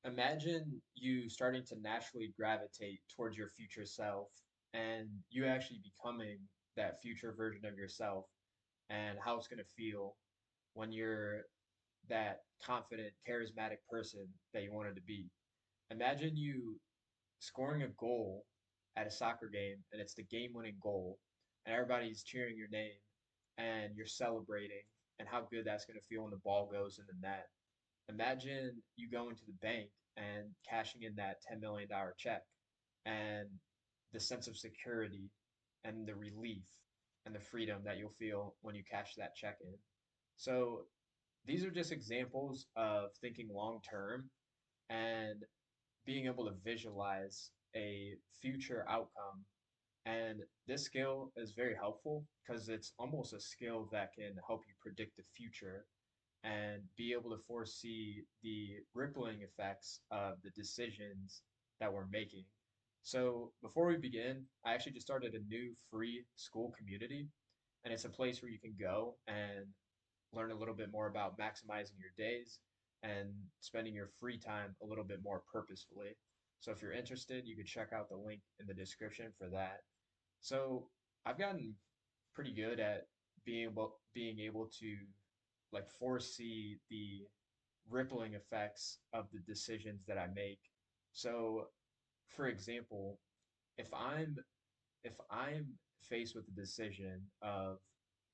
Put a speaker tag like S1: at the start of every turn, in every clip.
S1: Imagine you starting to naturally gravitate towards your future self and you actually becoming that future version of yourself and how it's going to feel when you're that confident, charismatic person that you wanted to be. Imagine you scoring a goal at a soccer game and it's the game-winning goal and everybody's cheering your name and you're celebrating and how good that's going to feel when the ball goes in the net. Imagine you going to the bank and cashing in that $10 million check and the sense of security and the relief and the freedom that you'll feel when you cash that check in. So these are just examples of thinking long term and being able to visualize a future outcome. And this skill is very helpful because it's almost a skill that can help you predict the future and be able to foresee the rippling effects of the decisions that we're making. So, before we begin, I actually just started a new free school community, and it's a place where you can go and learn a little bit more about maximizing your days and spending your free time a little bit more purposefully. So, if you're interested, you could check out the link in the description for that. So, I've gotten pretty good at being able to like foresee the rippling effects of the decisions that I make. So, for example, if I'm if I'm faced with the decision of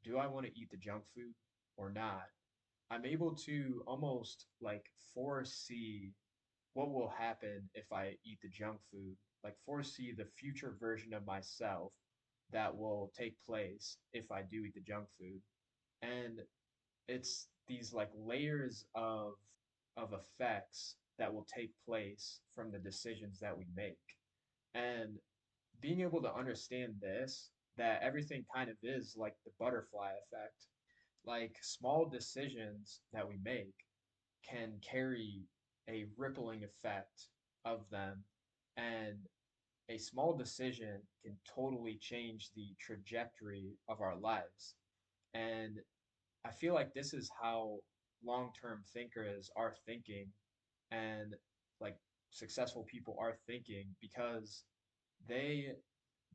S1: do I want to eat the junk food or not, I'm able to almost like foresee what will happen if I eat the junk food, like foresee the future version of myself that will take place if I do eat the junk food. And it's these like layers of effects that will take place from the decisions that we make. And being able to understand this, that everything kind of is like the butterfly effect. Like small decisions that we make can carry a rippling effect of them. And a small decision can totally change the trajectory of our lives. And I feel like this is how long-term thinkers are thinking and like successful people are thinking because they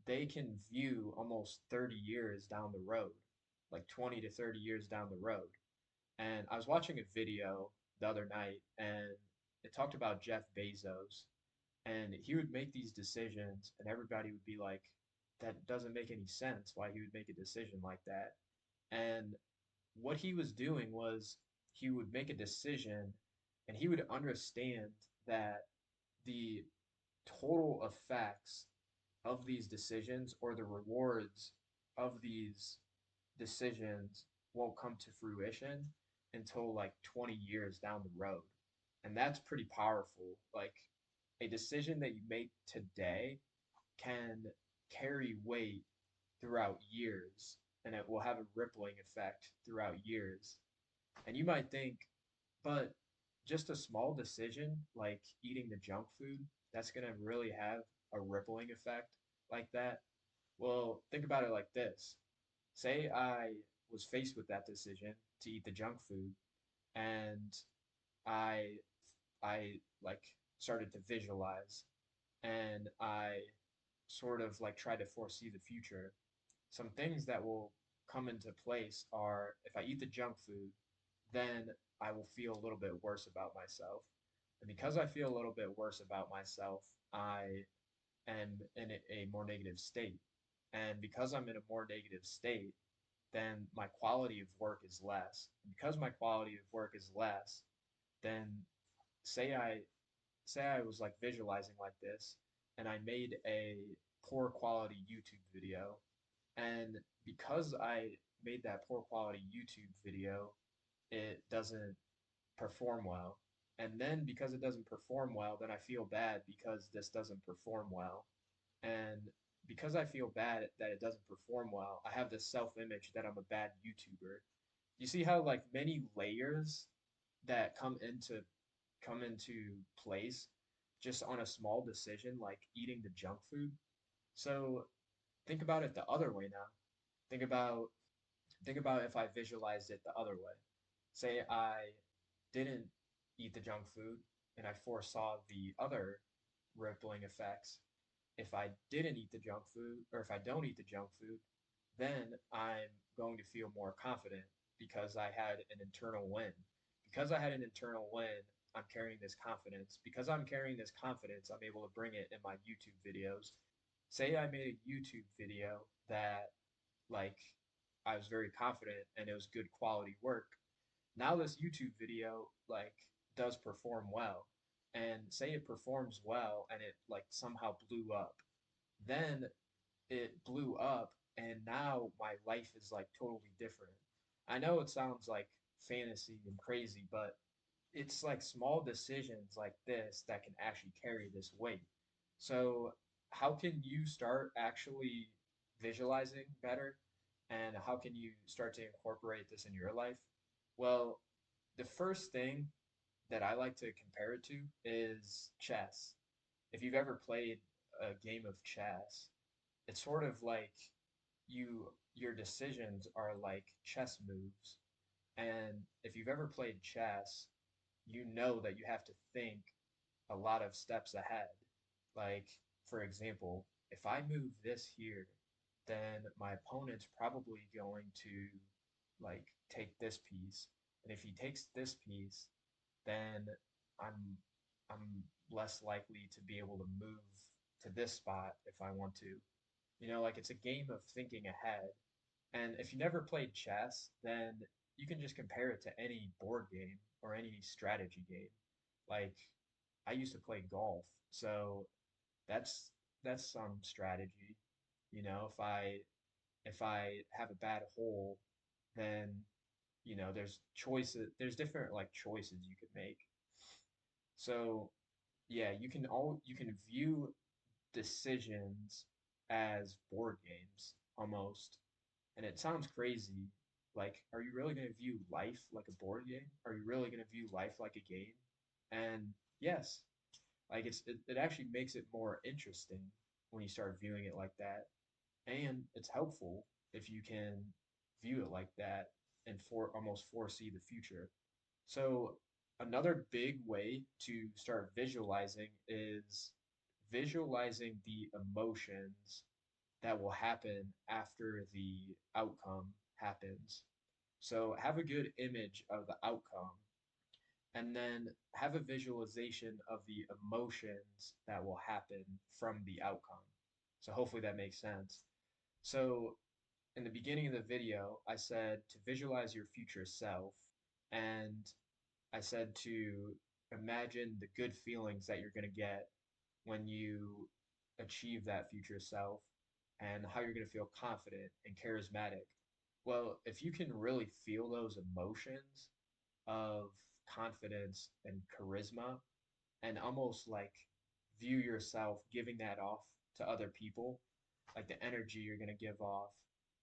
S1: they can view almost 30 years down the road, like 20 to 30 years down the road. And I was watching a video the other night and it talked about Jeff Bezos and he would make these decisions and everybody would be like, that doesn't make any sense why he would make a decision like that. And what he was doing was he would make a decision and he would understand that the total effects of these decisions or the rewards of these decisions won't come to fruition until like 20 years down the road. And that's pretty powerful. Like a decision that you make today can carry weight throughout years and it will have a rippling effect throughout years. And you might think, but just a small decision like eating the junk food, that's going to really have a rippling effect like that. Well, think about it like this. Say I was faced with that decision to eat the junk food and I I like started to visualize and I sort of like try to foresee the future. Some things that will come into place are if I eat the junk food, then I will feel a little bit worse about myself. And because I feel a little bit worse about myself, I am in a more negative state. And because I'm in a more negative state, then my quality of work is less. And because my quality of work is less, then say I say I was like visualizing like this and I made a poor quality YouTube video and because I made that poor quality YouTube video, it doesn't perform well. And then because it doesn't perform well, then I feel bad because this doesn't perform well. And because I feel bad that it doesn't perform well, I have this self-image that I'm a bad YouTuber. You see how like many layers that come into place just on a small decision like eating the junk food. So think about it the other way now. Think about think about if I visualized it the other way. Say I didn't eat the junk food and I foresaw the other rippling effects. If I didn't eat the junk food, or if I don't eat the junk food, then I'm going to feel more confident because I had an internal win. Because I had an internal win, I'm carrying this confidence. Because I'm carrying this confidence, I'm able to bring it in my YouTube videos. Say I made a YouTube video that, like, I was very confident and it was good quality work. Now this YouTube video, like, does perform well. And say it performs well and it, like, somehow blew up. Then it blew up and now my life is like totally different. I know it sounds like fantasy and crazy, but it's like small decisions like this that can actually carry this weight. So, how can you start actually visualizing better? And how can you start to incorporate this in your life? Well, the first thing that I like to compare it to is chess. If you've ever played a game of chess, it's sort of like your decisions are like chess moves. And if you've ever played chess, you know that you have to think a lot of steps ahead. Like, for example, if I move this here, then my opponent's probably going to like take this piece. And if he takes this piece, then I'm I'm less likely to be able to move to this spot if I want to. Like it's a game of thinking ahead. And if you never played chess, then you can just compare it to any board game or any strategy game. Like I used to play golf, so that's that's some strategy. If I have a bad hole, then there's different like choices you could make. So yeah, you can view decisions as board games almost. And it sounds crazy. Like, are you really going to view life like a board game? Are you really going to view life like a game? And yes, like it actually makes it more interesting when you start viewing it like that. And it's helpful if you can view it like that and almost foresee the future. So another big way to start visualizing is visualizing the emotions that will happen after the outcome happens. So have a good image of the outcome and then have a visualization of the emotions that will happen from the outcome. So hopefully that makes sense. So in the beginning of the video, I said to visualize your future self, and I said to imagine the good feelings that you're going to get when you achieve that future self and how you're going to feel confident and charismatic. Well, if you can really feel those emotions of confidence and charisma and almost like view yourself giving that off to other people, like the energy you're going to give off,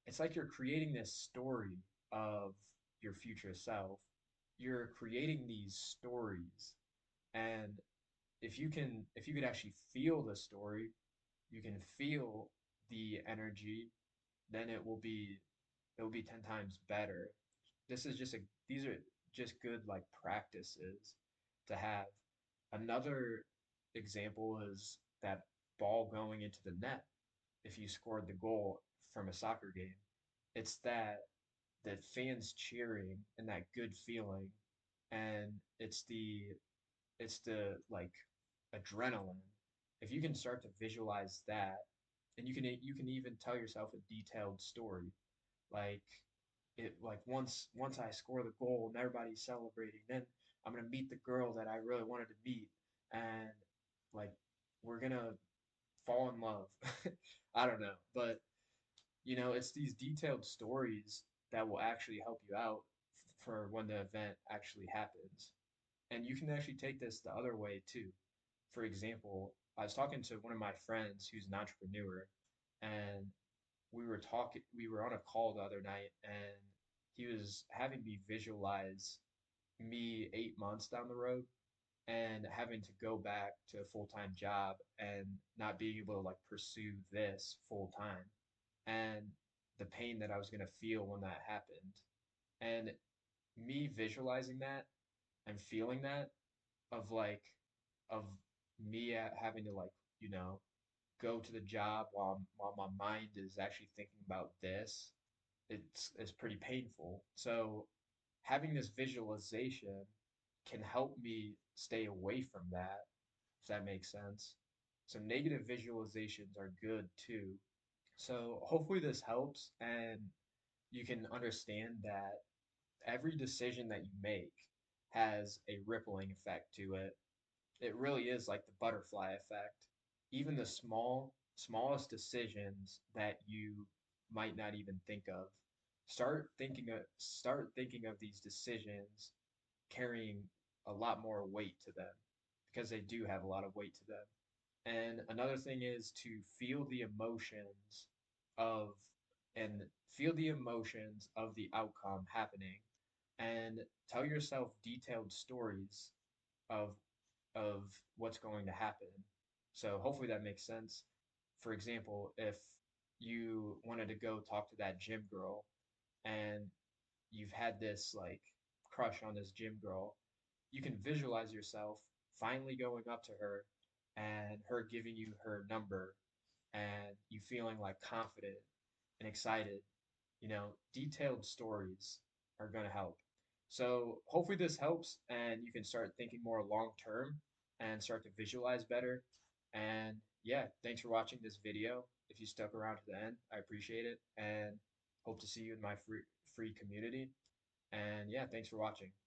S1: it's like you're creating this story of your future self. You're creating these stories, and if you could actually feel the story, you can feel the energy, then it will be 10 times better. This is just a these are just good like practices to have. Another example is that ball going into the net. If you scored the goal from a soccer game, it's that the fans cheering and that good feeling, and it's the like adrenaline. If you can start to visualize that, and you can even tell yourself a detailed story, like once I score the goal and everybody's celebrating, then I'm gonna meet the girl that I really wanted to meet, and like we're gonna fall in love. I don't know, but it's these detailed stories that will actually help you out for when the event actually happens. And you can actually take this the other way too. For example, I was talking to one of my friends who's an entrepreneur, and we were on a call the other night, and he was having me visualize me 8 months down the road and having to go back to a full-time job and not being able to like pursue this full time and the pain that I was going to feel when that happened. And me visualizing that and feeling that of like of me having to like, go to the job while my mind is actually thinking about this, it's pretty painful. So having this visualization can help me stay away from that, if that makes sense. So negative visualizations are good too. So hopefully this helps and you can understand that every decision that you make has a rippling effect to it. It really is like the butterfly effect. Even the smallest decisions that you might not even think of, start thinking of these decisions carrying a lot more weight to them because they do have a lot of weight to them. And another thing is to feel the emotions of and feel the emotions of the outcome happening and tell yourself detailed stories of of what's going to happen. So hopefully that makes sense. For example, if you wanted to go talk to that gym girl and you've had this like crush on this gym girl, you can visualize yourself finally going up to her and her giving you her number and you feeling like confident and excited. Detailed stories are going to help. So hopefully this helps and you can start thinking more long term and start to visualize better. And yeah, thanks for watching this video. If you stuck around to the end, I appreciate it and hope to see you in my free community. And yeah, thanks for watching.